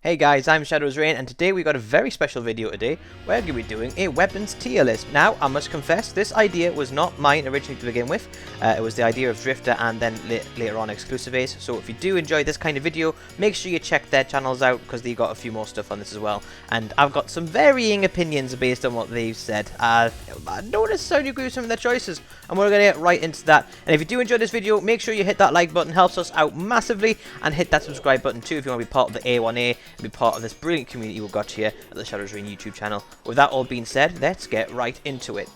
Hey guys, I'm Shadow's Rain, and today we got a very special video today. We're going to be doing a weapons tier list. Now, I must confess, this idea was not mine originally to begin with. It was the idea of Drifter and then later on Exclusive Ace. So if you do enjoy this kind of video, make sure you check their channels out because they got a few more stuff on this as well. And I've got some varying opinions based on what they've said. I don't necessarily agree with some of their choices, and we're going to get right into that. And if you do enjoy this video, make sure you hit that like button, helps us out massively, and hit that subscribe button too if you want to be part of the A1A. Be part of this brilliant community we've got here at the Shadow's Rain YouTube channel. With that all being said, let's get right into it.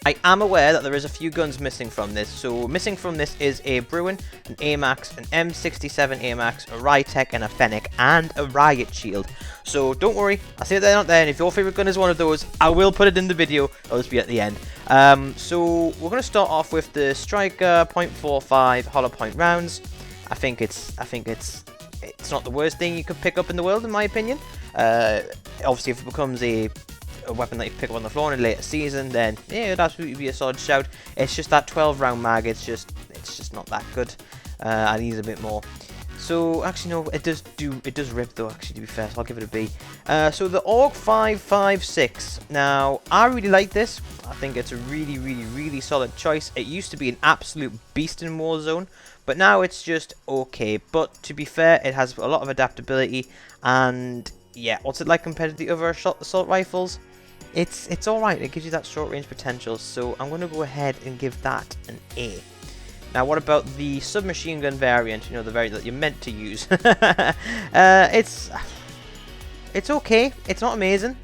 I am aware that there is a few guns missing from this. So missing from this is a Bruin, an Amax, an M67 Amax, a Rytek, and a Fennec, and a Riot Shield. So don't worry, I say they're not there, and if your favourite gun is one of those, I will put it in the video. It'll just be at the end. So we're going to start off with the Striker .45 hollow point rounds. I think it's not the worst thing you could pick up in the world, in my opinion. Obviously, if it becomes a weapon that you pick up on the floor in a later season, then yeah, it'd absolutely be a solid shout. It's just that 12 round mag, it's just not that good. I need a bit more. So actually no, it does rip though, actually, to be fair, so I'll give it a B. So the AUG 556. Now I really like this. I think it's a really solid choice. It used to be an absolute beast in Warzone, but now it's just okay. But to be fair, it has a lot of adaptability, and yeah, what's it like compared to the other assault rifles? It's alright, it gives you that short range potential, so I'm going to go ahead and give that an A. Now what about the submachine gun variant, you know, the variant that you're meant to use? It's okay, it's not amazing.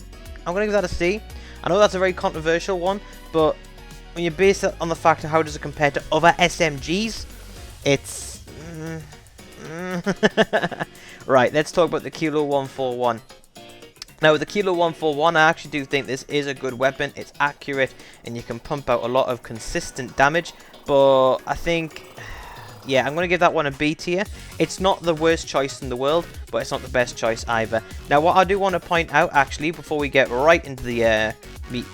I'm going to give that a C. I know that's a very controversial one, but when you base it on the fact of how does it compare to other SMGs, it's... Right, let's talk about the Kilo 141. Now, with the Kilo 141, I actually do think this is a good weapon. It's accurate, and you can pump out a lot of consistent damage. But I think, yeah, I'm going to give that one a B tier. It's not the worst choice in the world, but it's not the best choice either. Now, what I do want to point out, actually, before we get right into the meat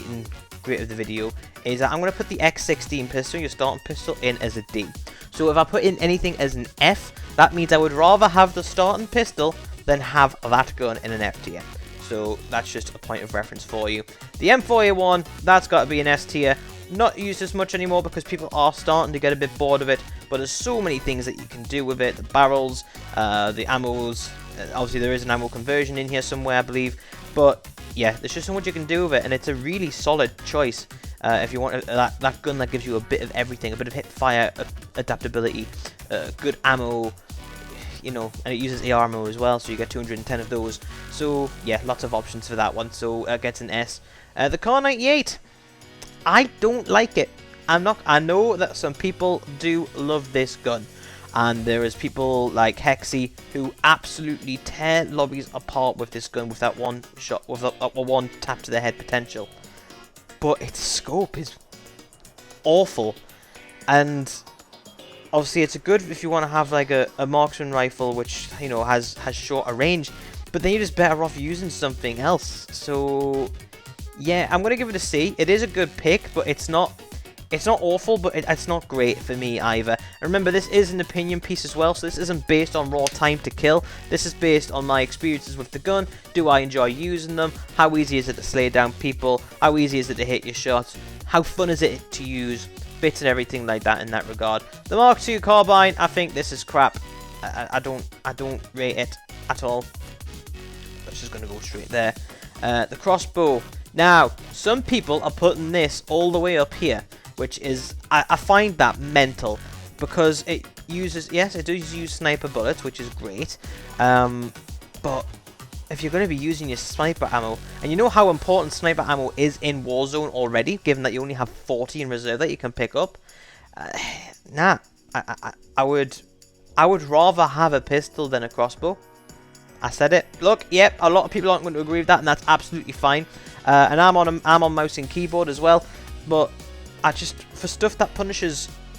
and grit of the video, is that I'm going to put the X16 pistol, your starting pistol, in as a D. So if I put in anything as an F, that means I would rather have the starting pistol than have that gun in an F tier. So that's just a point of reference for you. The M4A1, that's got to be an S tier. Not used as much anymore because people are starting to get a bit bored of it, but there's so many things that you can do with it. The barrels, the ammos, obviously there is an ammo conversion in here somewhere, I believe. But yeah, there's just so much you can do with it, and it's a really solid choice. If you want that gun that gives you a bit of everything, a bit of hip fire adaptability, good ammo, you know, and it uses AR ammo as well, so you get 210 of those. So yeah, lots of options for that one. So it gets an S. The Kar 98, I don't like it. I know that some people do love this gun, and there is people like Hexy who absolutely tear lobbies apart with this gun with that one shot, with a one tap to the head potential. But its scope is awful, and obviously it's good if you want to have like a marksman rifle which, you know, has shorter range, but then you're just better off using something else. So yeah, I'm gonna give it a C. It is a good pick, but it's not awful, but it's not great for me either. And remember, this is an opinion piece as well, so this isn't based on raw time to kill. This is based on my experiences with the gun. Do I enjoy using them? How easy is it to slay down people? How easy is it to hit your shots? How fun is it to use? Bits and everything like that in that regard. The Mark II Carbine, I think this is crap. I don't rate it at all. That's just gonna go straight there. The Crossbow. Now, some people are putting this all the way up here, which is, I find that mental, because it uses, yes, it does use sniper bullets, which is great, but if you're going to be using your sniper ammo, and you know how important sniper ammo is in Warzone already, given that you only have 40 in reserve that you can pick up, nah, I would rather have a pistol than a crossbow. I said it. Look, yep, a lot of people aren't going to agree with that, and that's absolutely fine. And I'm on mouse and keyboard as well, but I just, for stuff that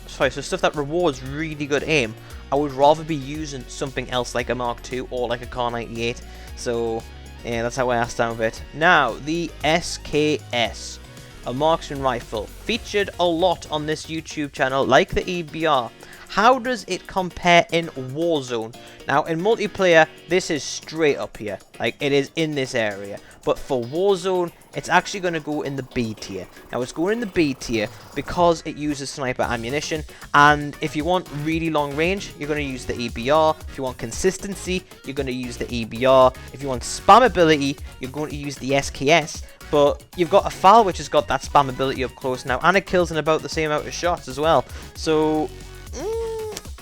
stuff that rewards really good aim, I would rather be using something else like a Mark II or like a Kar 98. So yeah, that's how I stand with it. Now the SKS. a marksman rifle, featured a lot on this YouTube channel, like the EBR. How does it compare in Warzone? Now, in multiplayer, this is straight up here. Like, it is in this area. But for Warzone, it's actually going to go in the B tier. Now, it's going in the B tier because it uses sniper ammunition. And if you want really long range, you're going to use the EBR. If you want consistency, you're going to use the EBR. If you want spammability, you're going to use the SKS. But you've got a FAL which has got that spammability up close now. And it kills in about the same amount of shots as well. So,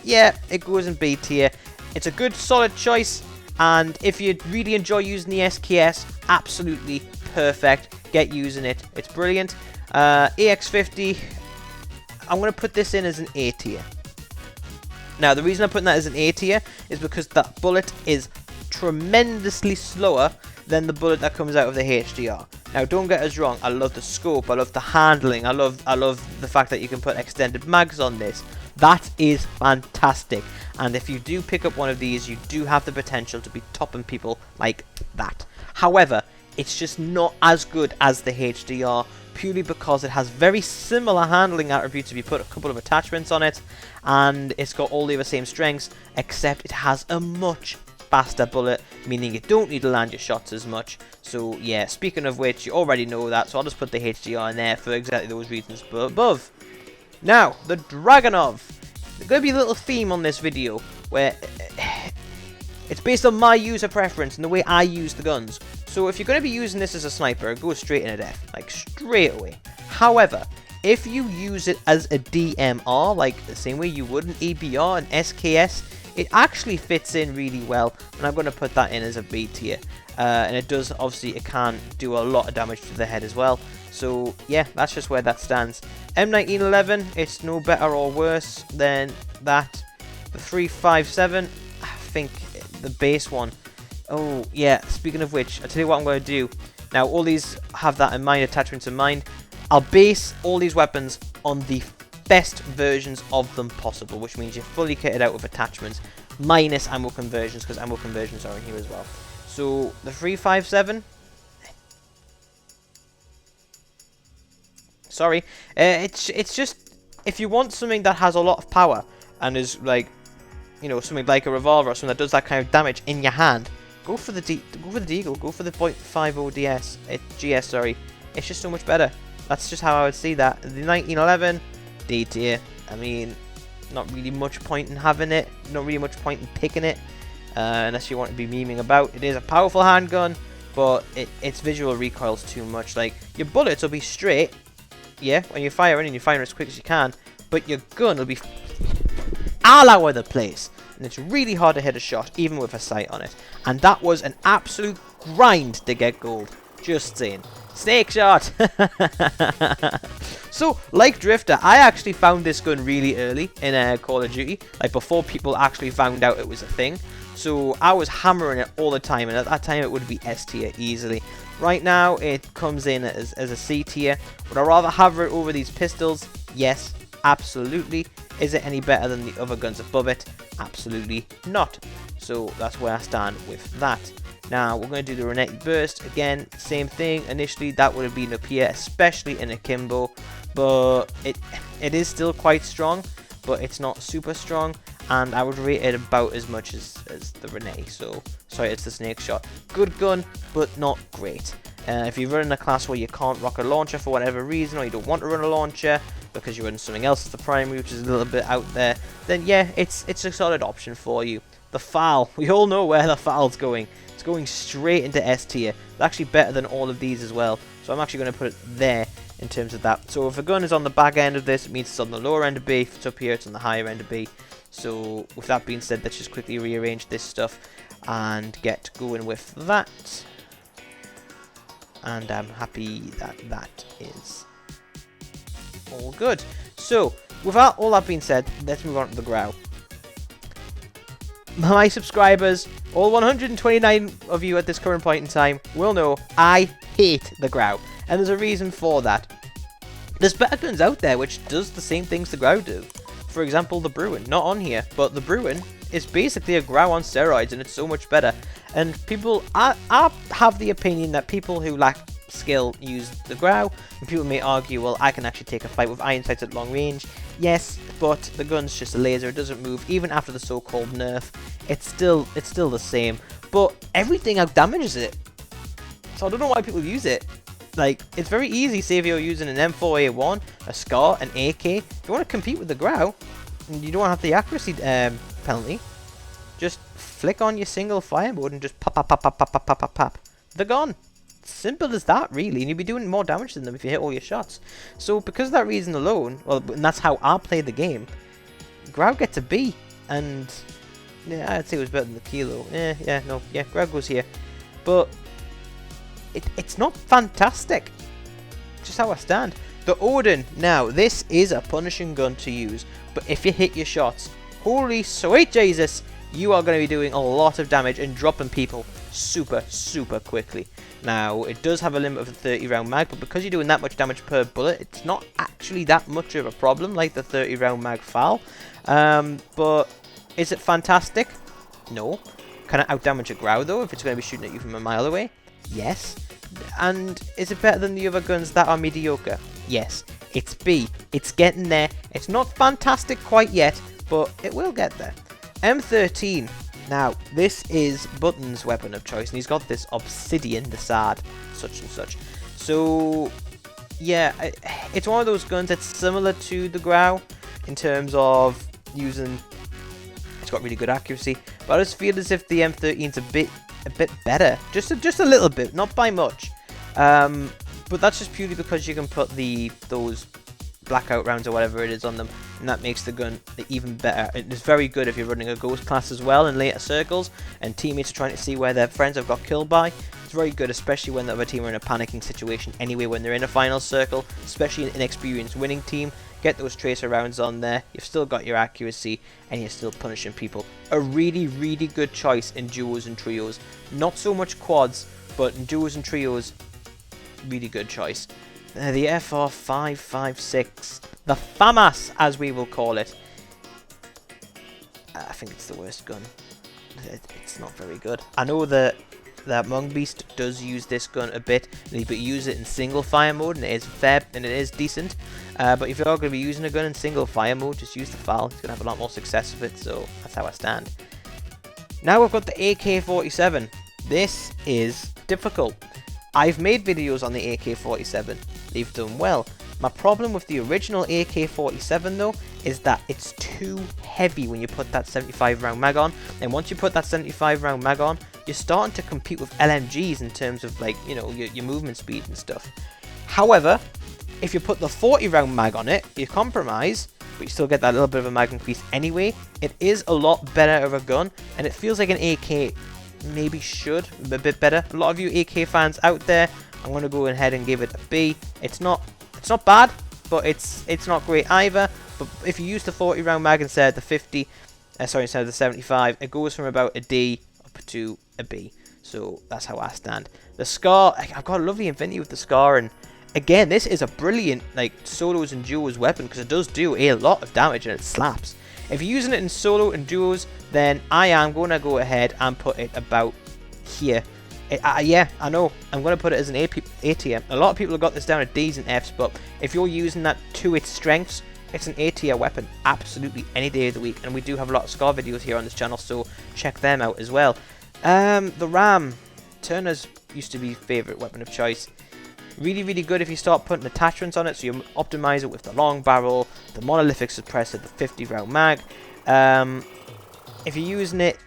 yeah, it goes in B tier. It's a good, solid choice. And if you really enjoy using the SKS, absolutely perfect. Get using it. It's brilliant. AX50, I'm going to put this in as an A tier. Now, the reason I'm putting that as an A tier is because that bullet is tremendously slower than the bullet that comes out of the HDR. Now, don't get us wrong. I love the scope. I love the handling. I love the fact that you can put extended mags on this. That is fantastic. And if you do pick up one of these, you do have the potential to be topping people like that. However, it's just not as good as the HDR, purely because it has very similar handling attributes if you put a couple of attachments on it, and it's got all the same strengths, except it has a much faster bullet, meaning you don't need to land your shots as much. So yeah, speaking of which, you already know that, so I'll just put the HDR in there for exactly those reasons above. Now, the Dragunov. There's going to be a little theme on this video where it's based on my user preference and the way I use the guns. So if you're going to be using this as a sniper, it goes straight into death, like straight away. However, if you use it as a DMR, like the same way you would an EBR and SKS, it actually fits in really well, and I'm going to put that in as a B tier. And it does, obviously, it can do a lot of damage to the head as well. So yeah, that's just where that stands. M1911, it's no better or worse than that. The 357, I think the base one. Oh yeah, speaking of which, I'll tell you what I'm going to do. Now, all these have that in mind, attachments in mind. I'll base all these weapons on the best versions of them possible, which means you're fully kitted out with attachments, minus ammo conversions, because ammo conversions are in here as well. So, the 357... Sorry, it's just, if you want something that has a lot of power and is like, you know, something like a revolver or something that does that kind of damage in your hand, go for the Deagle, go for the .50 DS, GS, sorry. It's just so much better. That's just how I would see that. The 1911 D tier. I mean, not really much point in having it. Not really much point in picking it, unless you want to be memeing about. It is a powerful handgun, but its visual recoil's too much. Like, your bullets will be straight. Yeah, when you fire in and you fire as quick as you can, but your gun will be all over the place, and it's really hard to hit a shot, even with a sight on it. And that was an absolute grind to get gold. Just saying. Snake shot! So, like Drifter, I actually found this gun really early in Call of Duty, like before people actually found out it was a thing. So I was hammering it all the time, and at that time it would be S tier easily. Right now it comes in as a C tier. Would I rather have it over these pistols? Yes, absolutely. Is it any better than the other guns above it? Absolutely not. So that's where I stand with that. Now we're going to do the Renee Burst. Again, same thing. Initially that would have been up here, especially in akimbo, but it is still quite strong, but it's not super strong. And I would rate it about as much as the Renee. So, sorry, it's the snake shot. Good gun, but not great. If you're running a class where you can't rock a launcher for whatever reason, or you don't want to run a launcher because you're running something else as the primary, which is a little bit out there, then yeah, it's a solid option for you. The FAL, we all know where the FAL's going. It's going straight into S tier. It's actually better than all of these as well. So I'm actually going to put it there in terms of that. So if a gun is on the back end of this, it means it's on the lower end of B. If it's up here, it's on the higher end of B. So with that being said, let's just quickly rearrange this stuff and get going with that. And I'm happy that that is all good. So with all that being said, let's move on to the Grau. My subscribers, all 129 of you at this current point in time, will know I hate the Grau. And there's a reason for that. There's better guns out there which does the same things the Grau do. For example, the Bruin, not on here, but the Bruin is basically a Grau on steroids, and it's so much better. And people, I have the opinion that people who lack skill use the Grau. And people may argue, well, I can actually take a fight with iron sights at long range. Yes, but the gun's just a laser, it doesn't move. Even after the so-called nerf, it's still the same. But everything out damages it. So I don't know why people use it. Like, it's very easy, say if you're using an M4A1, a SCAR, an AK. If you want to compete with the Grau, and you don't have the accuracy penalty, just flick on your single fire mode and just pop, pop, pop, pop, pop, pop, pop, pop, pop. They're gone. Simple as that, really, and you'll be doing more damage than them if you hit all your shots. So, because of that reason alone, well, and that's how I play the game, Grau gets a B, and yeah, I'd say it was better than the Kilo. Grau goes here. But it's not fantastic. Just how I stand. The Odin, now, this is a punishing gun to use, but if you hit your shots, holy sweet Jesus, you are going to be doing a lot of damage and dropping people super, super quickly. Now, it does have a limit of a 30 round mag, but because you're doing that much damage per bullet, it's not actually that much of a problem like the 30 round mag FAL. But is it fantastic? No. Can it outdamage a Grau though if it's going to be shooting at you from a mile away? Yes. And is it better than the other guns that are mediocre? Yes. It's B. It's getting there. It's not fantastic quite yet, but it will get there. M13. Now, this is Button's weapon of choice, and he's got this obsidian, the SAD, such and such. So, yeah, it's one of those guns that's similar to the Grau in terms of using. It's got really good accuracy, but I just feel as if the M13's a bit better, just a little bit, not by much. But that's just purely because you can put those blackout rounds or whatever it is on them, and that makes the gun even better. It's very good if you're running a ghost class as well in later circles and teammates are trying to see where their friends have got killed by. It's very good, especially when the other team are in a panicking situation anyway when they're in a final circle, especially an inexperienced winning team. Get those tracer rounds on there, you've still got your accuracy and you're still punishing people. A really, really good choice in duos and trios. Not so much quads, but in duos and trios, really good choice. The FR556, the FAMAS as we will call it. I think it's the worst gun. It's not very good. I know that Mung Beast does use this gun a bit, but use it in single fire mode, and it is fair and it is decent. But if you're going to be using a gun in single fire mode, just use the FAL. It's going to have a lot more success with it, so that's how I stand. Now we've got the AK-47. This is difficult. I've made videos on the AK-47. They've done well. My problem with the original AK-47 though is that it's too heavy when you put that 75 round mag on, and once you put that 75 round mag on, you're starting to compete with LMGs in terms of, like, you know, your movement speed and stuff. However, if you put the 40 round mag on it, you compromise, but you still get that little bit of a mag increase anyway. It is a lot better of a gun, and it feels like an AK maybe should be a bit better. A lot of you AK fans out there, I'm going to go ahead and give it a B. It's not bad, but it's not great either. But if you use the 40 round mag instead of the 50, instead of the 75, it goes from about a D up to a B. So that's how I stand. The SCAR, I've got a lovely infinity with the SCAR, and again, this is a brilliant like solos and duos weapon because it does do a lot of damage and it slaps. If you're using it in solo and duos, then I am going to go ahead and put it about here. Yeah, I know. I'm going to put it as an ATM. A lot of people have got this down at Ds and Fs, but if you're using that to its strengths, it's an A tier weapon absolutely any day of the week. And we do have a lot of SCAR videos here on this channel, so check them out as well. The RAM. Turner's used to be favourite weapon of choice. Really, really good if you start putting attachments on it, so you optimize it with the long barrel, the monolithic suppressor, the 50 round mag. If you're using it,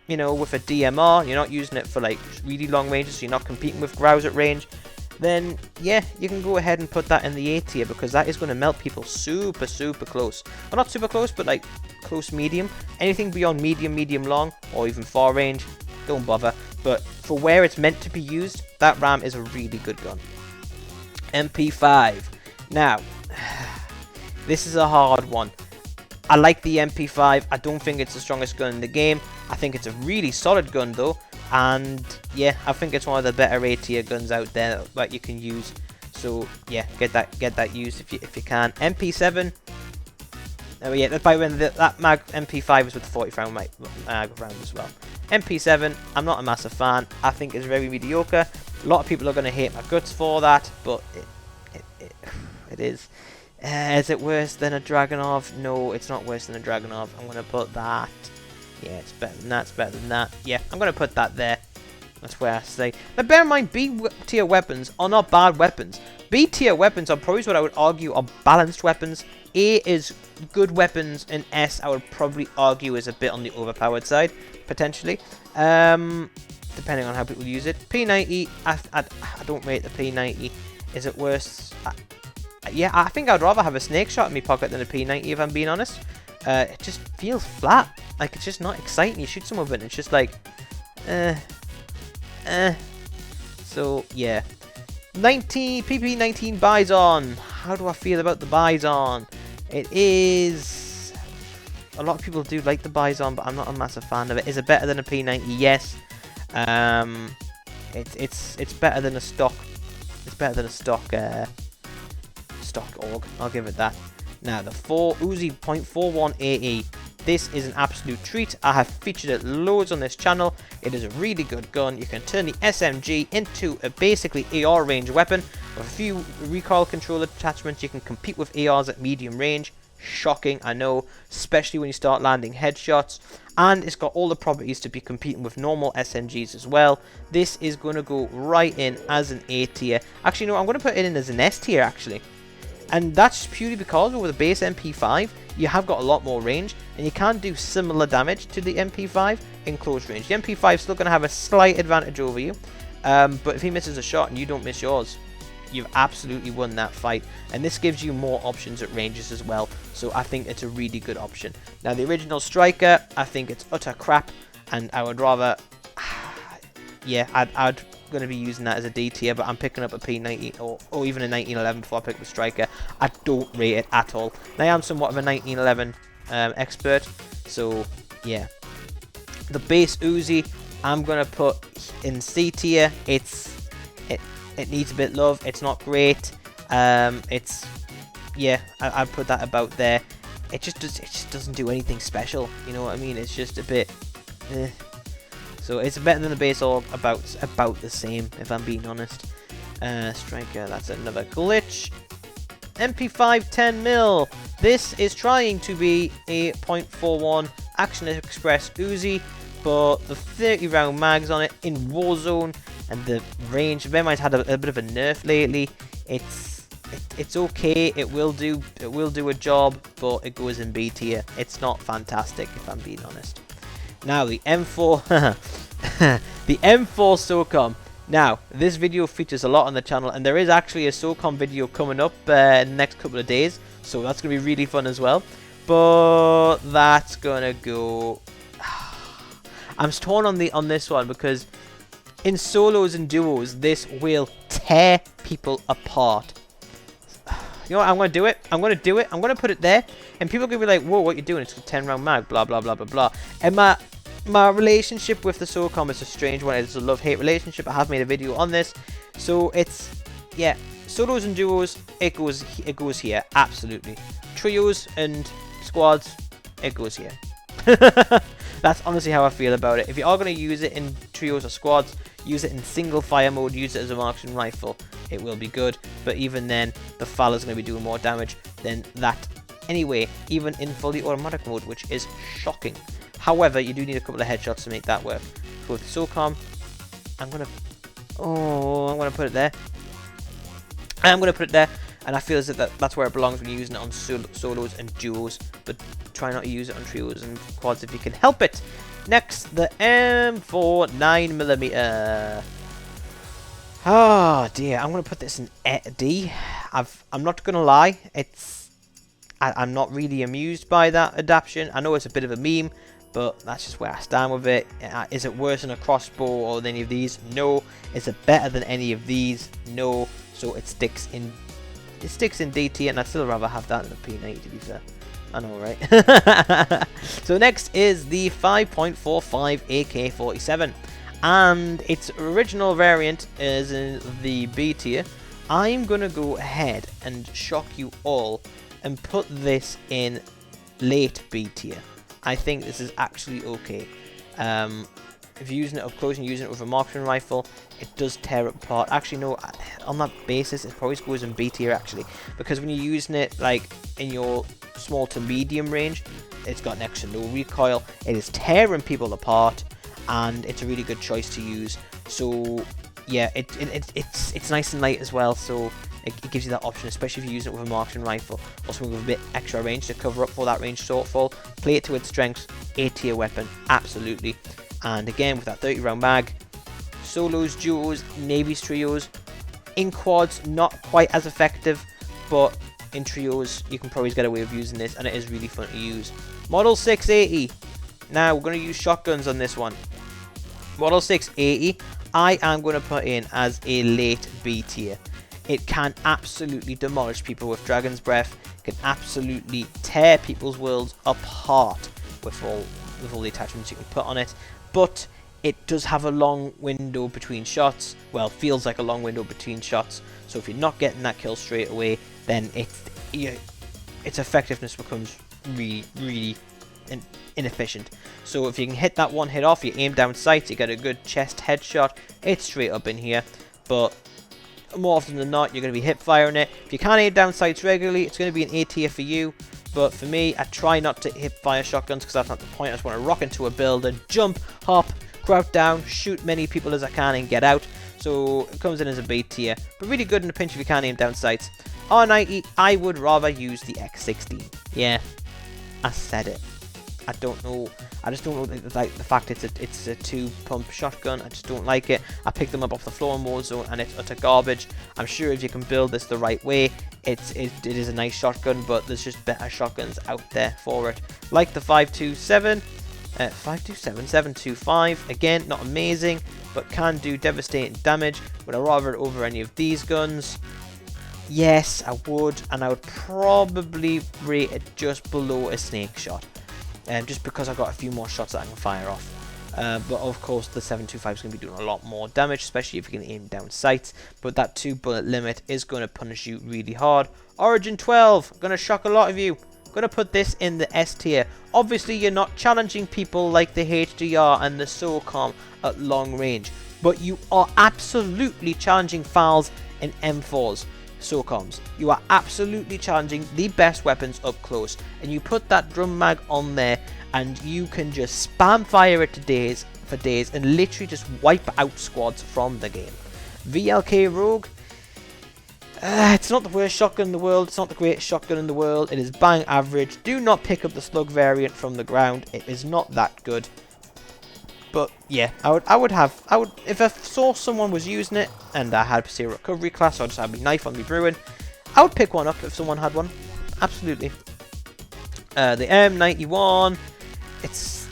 you know, with a DMR, you're not using it for like really long ranges, so you're not competing with Graus at range, then yeah, you can go ahead and put that in the A tier because that is going to melt people super, super close. Well, not super close, but like close medium. Anything beyond medium, medium long, or even far range, don't bother. But for where it's meant to be used, that RAM is a really good gun. MP5. Now, this is a hard one. I like the MP5. I don't think it's the strongest gun in the game. I think it's a really solid gun though, and yeah, I think it's one of the better A tier guns out there that you can use. So yeah, get that used if you can. MP7. Oh yeah, by the way, that mag MP5 is with the 40 round mag round as well. MP7, I'm not a massive fan. I think it's very mediocre. A lot of people are going to hate my guts for that, but it is. Is it worse than a Dragunov? No, it's not worse than a Dragunov. I'm going to put that. Yeah, it's better than that. It's better than that. Yeah, I'm going to put that there. That's where I say. Now, bear in mind, B tier weapons are not bad weapons. B tier weapons are probably what I would argue are balanced weapons. A is good weapons, and S I would probably argue is a bit on the overpowered side, potentially. Depending on how people use it. P90, I don't rate the P90. Is it worse? Yeah, I think I'd rather have a snake shot in my pocket than a P90, if I'm being honest. It just feels flat. Like, it's just not exciting. You shoot some of it, and it's just like, So, yeah. PP19 Bison. How do I feel about the Bison? It is... A lot of people do like the Bison, but I'm not a massive fan of it. Is it better than a P90? Yes. It's better than a stock. It's better than a stock AUG. I'll give it that. Now the Uzi .41 AE. This is an absolute treat. I have featured it loads on this channel. It is a really good gun. You can turn the SMG into a basically AR range weapon. With a few recoil control attachments, you can compete with ARs at medium range. Shocking, I know, especially when you start landing headshots. And it's got all the properties to be competing with normal SMGs as well. This is going to go right in as an A tier. Actually, no, I'm going to put it in as an S tier, actually. And that's purely because with the base MP5, you have got a lot more range, and you can do similar damage to the MP5 in close range. The MP5 is still going to have a slight advantage over you, but if he misses a shot and you don't miss yours, you've absolutely won that fight. And this gives you more options at ranges as well, so I think it's a really good option. Now the original Striker, I think it's utter crap, and I would rather, yeah, I'd going to be using that as a D tier, but I'm picking up a P90 or even a 1911 before I pick up a Striker. I don't rate it at all. Now, I am somewhat of a 1911 expert, so yeah. The base Uzi, I'm going to put in C tier. It needs a bit of love. It's not great. Yeah, I'd put that about there. It just doesn't do anything special. You know what I mean? It's just a bit. So it's better than the base AUG, about the same, if I'm being honest. Striker, that's another glitch. MP5 10mm. This is trying to be a .41 Action Express Uzi, but the 30 round mags on it in Warzone and the range. Venomite's had a bit of a nerf lately. It's okay. It will do a job, but it goes in B tier. It's not fantastic, if I'm being honest. Now the M4, the M4 Socom. Now this video features a lot on the channel, and there is actually a Socom video coming up in the next couple of days, so that's gonna be really fun as well. But that's gonna go. I'm torn on this one because in solos and duos, this will tear people apart. You know what, I'm going to do it. I'm going to do it. I'm going to put it there. And people are going to be like, whoa, what you doing? It's a 10 round mag, blah, blah, blah, blah, blah. And my relationship with the Socom is a strange one. It's a love-hate relationship. I have made a video on this. So it's, yeah, solos and duos, it goes here. Absolutely. Trios and squads, it goes here. That's honestly how I feel about it. If you are going to use it in trios or squads, use it in single fire mode, use it as a marksman rifle, it will be good. But even then, the Fowler's going to be doing more damage than that anyway, even in fully automatic mode, which is shocking. However, you do need a couple of headshots to make that work. So with Socom, I'm going to put it there. I'm going to put it there. And I feel as if that's where it belongs when you're using it on solos and duos. But try not to use it on trios and quads if you can help it. Next, the M4 9mm. Oh dear, I'm going to put this in D. I'm not going to lie. I'm not really amused by that adaptation. I know it's a bit of a meme, but that's just where I stand with it. Is it worse than a crossbow or than any of these? No. Is it better than any of these? No. So it sticks in D tier, and I'd still rather have that than a P90, to be fair. I know, right? So next is the 5.45 AK-47, and its original variant is in the B tier. I'm gonna go ahead and shock you all and put this in late B tier. I think this is actually okay. if you're using it up close and you're using it with a marksman rifle, it does tear it apart. Actually, no, on that basis, it probably goes in B tier, actually. Because when you're using it, like, in your small to medium range, it's got next to no recoil. It is tearing people apart, and it's a really good choice to use. So, yeah, it's nice and light as well, so it gives you that option, especially if you use it with a marksman rifle or something with a bit extra range to cover up for that range shortfall. Play it to its strengths. A tier weapon, absolutely. And again, with that 30 round mag, solos, duos, navies, trios. In quads, not quite as effective, but in trios, you can probably get away with using this, and it is really fun to use. Model 680. Now, we're going to use shotguns on this one. Model 680, I am going to put in as a late B tier. It can absolutely demolish people with Dragon's Breath. It can absolutely tear people's worlds apart with all the attachments you can put on it. But it does have a long window between shots. Well, feels like a long window between shots. So if you're not getting that kill straight away, then its effectiveness becomes really inefficient. So if you can hit that one hit off, you aim down sights, you get a good chest headshot, it's straight up in here. But more often than not, you're going to be hip firing it. If you can't aim down sights regularly, it's going to be an A tier for you. But for me, I try not to hip fire shotguns because that's not the point. I just want to rock into a builder, jump, hop, crouch down, shoot many people as I can and get out. So it comes in as a B tier, but really good in a pinch if you can't aim down sights. R90, I would rather use the X16. Yeah, I said it. I don't know. I just don't like the fact it's a 2-pump shotgun. I just don't like it. I picked them up off the floor in Warzone, and it's utter garbage. I'm sure if you can build this the right way, it is a nice shotgun, but there's just better shotguns out there for it. Like the 725. Again, not amazing, but can do devastating damage. Would I rather it over any of these guns? Yes, I would, and I would probably rate it just below a snake shot. Just because I've got a few more shots that I can fire off. But of course the 725 is going to be doing a lot more damage, especially if you can aim down sights. But that 2 bullet limit is going to punish you really hard. Origin 12, going to shock a lot of you. Going to put this in the S tier. Obviously you're not challenging people like the HDR and the Socom at long range, but you are absolutely challenging FALs and M4s. Socoms. You are absolutely challenging the best weapons up close, and you put that drum mag on there and you can just spam fire it for days and literally just wipe out squads from the game. VLK Rogue, it's not the worst shotgun in the world, it's not the greatest shotgun in the world, it is bang average. Do not pick up the slug variant from the ground, it is not that good. But yeah, I would if I saw someone was using it and I had zero recovery class, or I just had my knife on me brewing, I would pick one up if someone had one. Absolutely. The M19, it's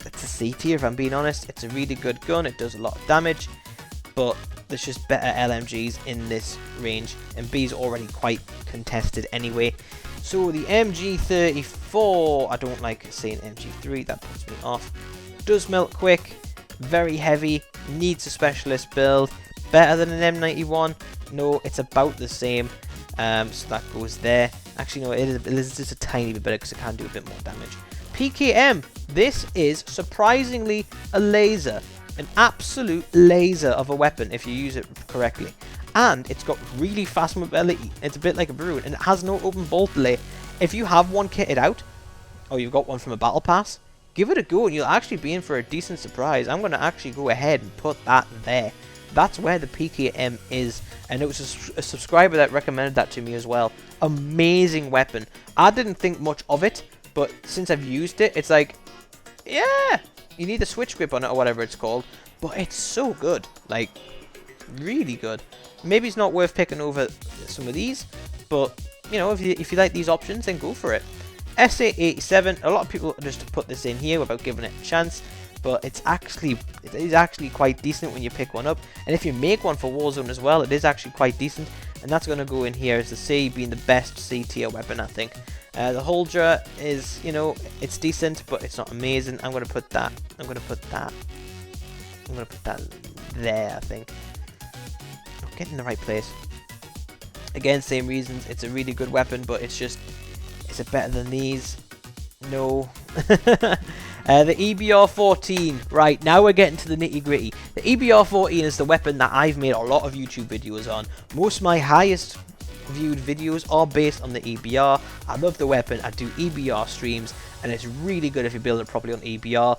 a C tier if I'm being honest. It's a really good gun. It does a lot of damage, but there's just better LMGs in this range, and B's already quite contested anyway. So the MG34, I don't like saying MG3. That puts me off. Does melt quick, very heavy, needs a specialist build. Better than an M91? No, it's about the same. So that goes there. Actually, no, it is just a tiny bit better because it can do a bit more damage. PKM, this is surprisingly a laser. An absolute laser of a weapon if you use it correctly. And it's got really fast mobility. It's a bit like a Bruin, and it has no open bolt delay. If you have one kitted out, or you've got one from a battle pass, give it a go and you'll actually be in for a decent surprise. I'm going to actually go ahead and put that there. That's where the PKM is. And it was a subscriber that recommended that to me as well. Amazing weapon. I didn't think much of it, but since I've used it, it's like, yeah, you need a switch grip on it or whatever it's called. But it's so good. Like, really good. Maybe it's not worth picking over some of these, but, you know, if you like these options, then go for it. SA87, a lot of people just put this in here without giving it a chance, but it is actually quite decent when you pick one up, and if you make one for Warzone as well, it is actually quite decent, and that's going to go in here as the C, being the best C tier weapon, I think. The Huldra is, you know, it's decent, but it's not amazing. I'm going to put that there, I think. Not getting in the right place. Again, same reasons, it's a really good weapon, but it's just, is it better than these? No. The EBR-14. Right, now we're getting to the nitty-gritty. The EBR-14 is the weapon that I've made a lot of YouTube videos on. Most of my highest viewed videos are based on the EBR. I love the weapon. I do EBR streams, and it's really good if you build it properly on EBR.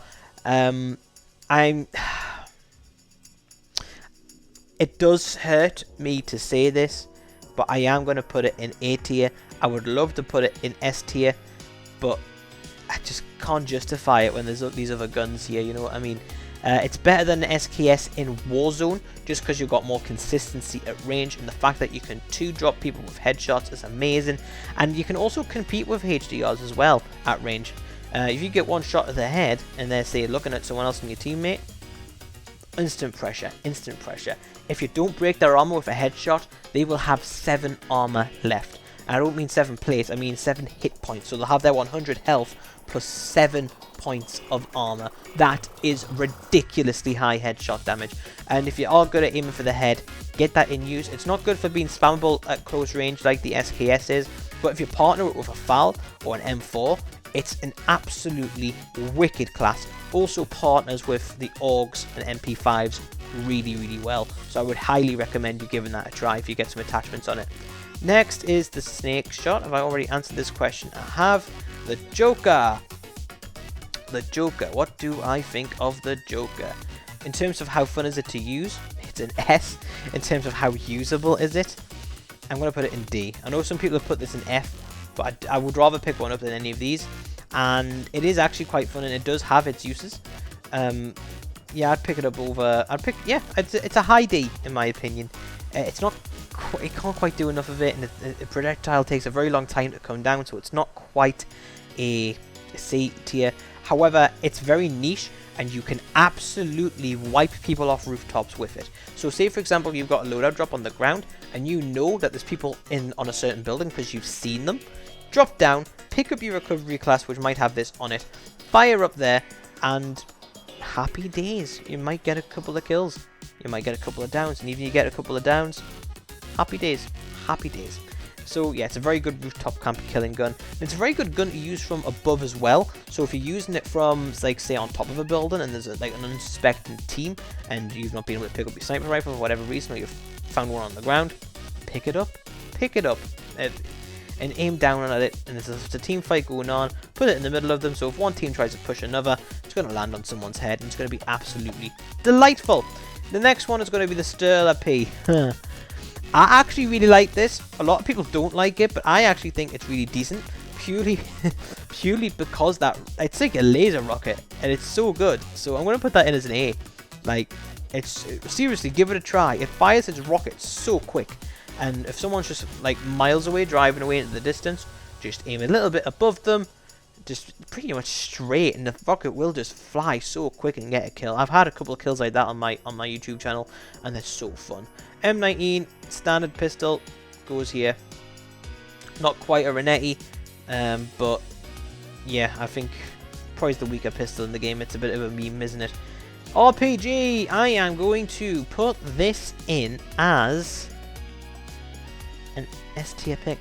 It does hurt me to say this, but I am going to put it in A tier. I would love to put it in S tier, but I just can't justify it when there's these other guns here, you know what I mean? It's better than the SKS in Warzone, just because you've got more consistency at range, and the fact that you can 2-drop people with headshots is amazing. And you can also compete with HDRs as well at range. If you get one shot to the head, and they're, say, looking at someone else in your teammate, instant pressure, instant pressure. If you don't break their armor with a headshot, they will have 7 armor left. And I don't mean 7 plates, I mean 7 hit points. So they'll have their 100 health plus 7 points of armor. That is ridiculously high headshot damage. And if you are good at aiming for the head, get that in use. It's not good for being spammable at close range like the SKS is, but if you partner it with a FAL or an M4, it's an absolutely wicked class. Also partners with the AUGs and MP5s really, really well. So I would highly recommend you giving that a try if you get some attachments on it. Next is the snake shot. Have I already answered this question? I have. The Joker. The Joker. What do I think of the Joker? In terms of how fun is it to use, it's an S. In terms of how usable is it, I'm going to put it in D. I know some people have put this in F, but I would rather pick one up than any of these. And it is actually quite fun, and it does have its uses. Yeah, I'd pick it up over. It's a high D in my opinion. It's not. It can't quite do enough of it, and the projectile takes a very long time to come down, so it's not quite a C tier. However, it's very niche, and you can absolutely wipe people off rooftops with it. So say for example you've got a loadout drop on the ground, and you know that there's people on a certain building because you've seen them. Drop down, pick up your recovery class, which might have this on it, fire up there, and happy days. You might get a couple of kills, you might get a couple of downs, and even if you get a couple of downs, happy days, happy days. So yeah, it's a very good rooftop camp killing gun. And it's a very good gun to use from above as well. So if you're using it from, like, say on top of a building, and there's like an unsuspecting team, and you've not been able to pick up your sniper rifle for whatever reason, or you've found one on the ground, pick it up, and aim down at it. And there's a team fight going on, put it in the middle of them. So if one team tries to push another, it's going to land on someone's head, and it's going to be absolutely delightful. The next one is going to be the Sterler P. I actually really like this. A lot of people don't like it, but I actually think it's really decent. Purely because that it's like a laser rocket, and it's so good. So I'm going to put that in as an A. Like, it's seriously, give it a try. It fires its rockets so quick, and if someone's just like miles away, driving away into the distance, just aim a little bit above them, just pretty much straight, and the rocket will just fly so quick and get a kill. I've had a couple of kills like that on my YouTube channel, and they're so fun. M19 Standard Pistol goes here. Not quite a Renee, but yeah, I think probably the weaker pistol in the game. It's a bit of a meme, isn't it? RPG, I am going to put this in as an S tier pick.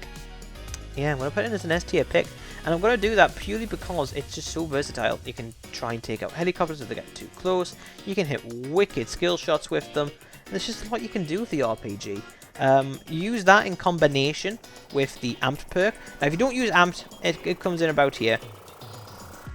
Yeah, I'm going to put it in as an S tier pick. And I'm going to do that purely because it's just so versatile. You can try and take out helicopters if they get too close. You can hit wicked skill shots with them. And there's just a lot you can do with the RPG. Use that in combination with the amped perk. Now if you don't use amped, it comes in about here.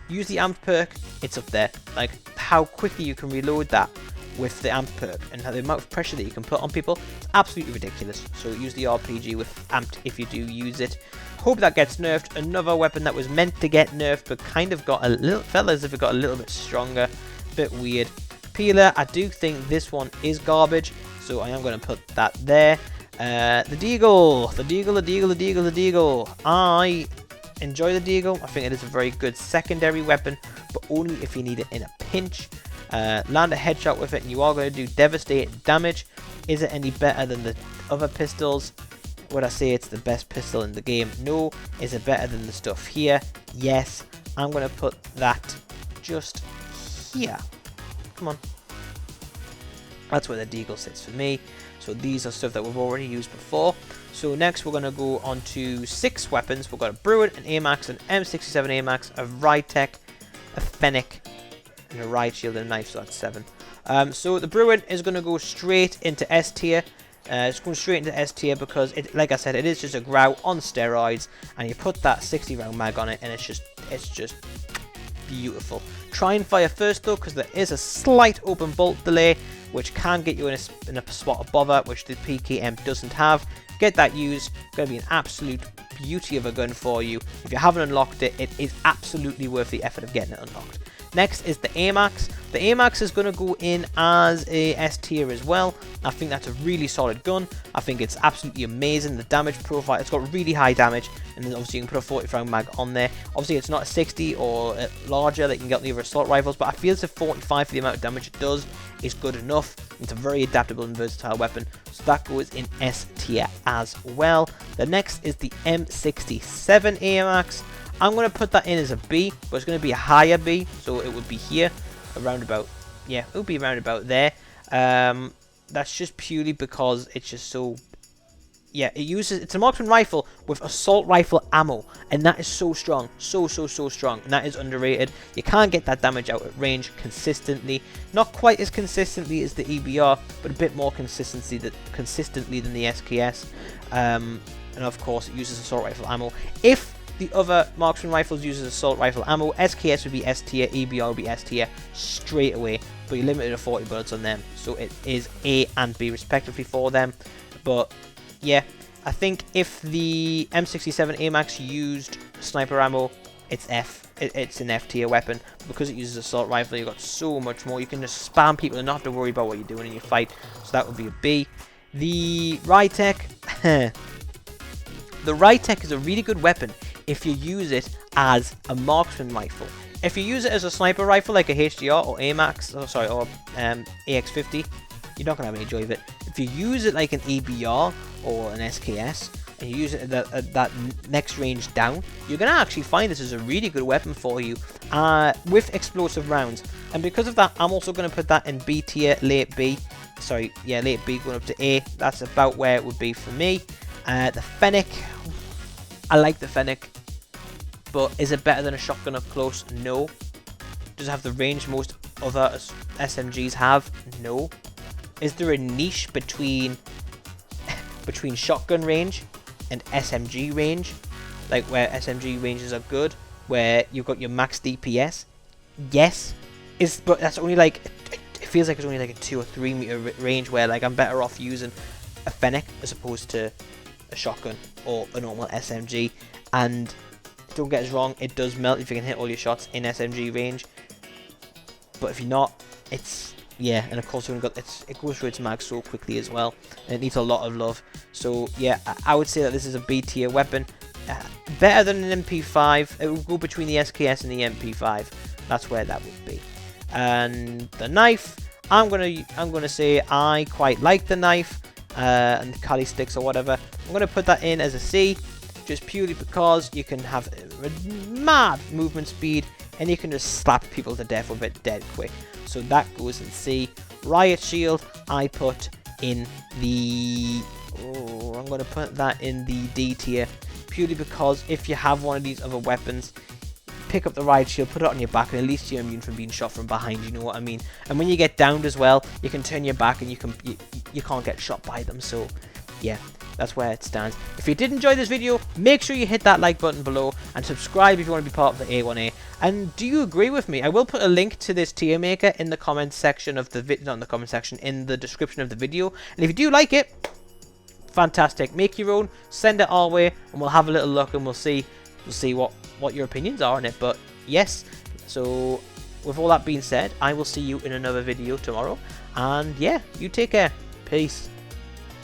Use the amped perk, it's up there. Like how quickly you can reload that with the amped perk, and the amount of pressure that you can put on people, it's absolutely ridiculous. So use the RPG with amped if you do use it. Hope that gets nerfed. Another weapon that was meant to get nerfed but kind of got a little, felt as if it got a little bit stronger. Bit weird. Peeler, I do think this one is garbage, so I am going to put that there. The Deagle. I enjoy the Deagle. I think it is a very good secondary weapon, but only if you need it in a pinch. Land a headshot with it and you are going to do devastating damage. Is it any better than the other pistols? Would I say it's the best pistol in the game? No. Is it better than the stuff here? Yes. I'm going to put that just here. Come on. That's where the Deagle sits for me. So these are stuff that we've already used before. So next we're going to go on to 6 weapons. We've got a Bruin, an Amax, an M67 Amax, a Rytek, a Fennec, and a Riot Shield and a knife, so that's 7. So the Bruin is going to go straight into S tier. It's going straight into S tier because, like I said, it is just a Grau on steroids, and you put that 60 round mag on it, and it's just beautiful. Try and fire first though, because there is a slight open bolt delay, which can get you in a spot of bother, which the PKM doesn't have. Get that used. It's going to be an absolute beauty of a gun for you. If you haven't unlocked it, it is absolutely worth the effort of getting it unlocked. Next is the Amax. The Amax is going to go in as a S tier as well. I think that's a really solid gun. I think it's absolutely amazing. The damage profile, it's got really high damage, and then obviously you can put a 40 round mag on there. Obviously it's not a 60 or larger that you can get on the other assault rifles, but I feel it's a 45 for the amount of damage it does is good enough. It's a very adaptable and versatile weapon, so that goes in S tier as well. The next is the M67 Amax. I'm going to put that in as a B, but it's going to be a higher B, so it would be here, around about, yeah, it would be around about there. That's just purely because it's just so, yeah, it's a marksman rifle with assault rifle ammo, and that is so strong, so strong, and that is underrated. You can't get that damage out at range consistently, not quite as consistently as the EBR, but a bit more consistently than the SKS, and of course it uses assault rifle ammo. If the other marksman rifles uses assault rifle ammo, SKS would be S tier, EBR would be S tier straight away, but you're limited to 40 bullets on them, so it is A and B respectively for them. But yeah, I think if the M67 Amax used sniper ammo, it's F. It's an F tier weapon. Because it uses assault rifle, you've got so much more. You can just spam people and not have to worry about what you're doing in your fight, so that would be a B. The Rytek, the Rytek is a really good weapon if you use it as a marksman rifle. If you use it as a sniper rifle like a HDR or Amax, or AX50, you're not going to have any joy of it. If you use it like an EBR or an SKS, and you use it at that next range down, you're going to actually find this is a really good weapon for you with explosive rounds. And because of that, I'm also going to put that in B tier, late B. Sorry, yeah, late B going up to A. That's about where it would be for me. The Fennec, I like the Fennec, but is it better than a shotgun up close? No. Does it have the range most other SMGs have? No. Is there a niche between shotgun range and SMG range, like where SMG ranges are good, where you've got your max DPS? Yes. But that's only like, it feels like it's only like a 2 or 3 meter range, where like I'm better off using a Fennec as opposed to a shotgun or a normal SMG. And don't get us wrong, it does melt if you can hit all your shots in SMG range, but if you're not, it's, yeah. And of course it goes through its mag so quickly as well, and it needs a lot of love. So yeah, I would say that this is a B tier weapon, better than an MP5. It will go between the SKS and the MP5. That's where that would be. And the knife, I'm gonna say I quite like the knife, and the Kali sticks or whatever. I'm gonna put that in as a C, just purely because you can have mad movement speed and you can just slap people to death with it dead quick. So that goes in C. Riot Shield, I put in the, I'm going to put that in the D tier, purely because if you have one of these other weapons, pick up the Riot Shield, put it on your back, and at least you're immune from being shot from behind, you know what I mean? And when you get downed as well, you can turn your back and you can't get shot by them. So yeah, that's where it stands. If you did enjoy this video, make sure you hit that like button below and subscribe if you want to be part of the A1A. And do you agree with me? I will put a link to this tier maker in the comment section of the video, not in the comment section, in the description of the video. And if you do like it, fantastic. Make your own, send it our way, and we'll have a little look and we'll see what your opinions are on it. But yes, so with all that being said, I will see you in another video tomorrow. And yeah, you take care. Peace.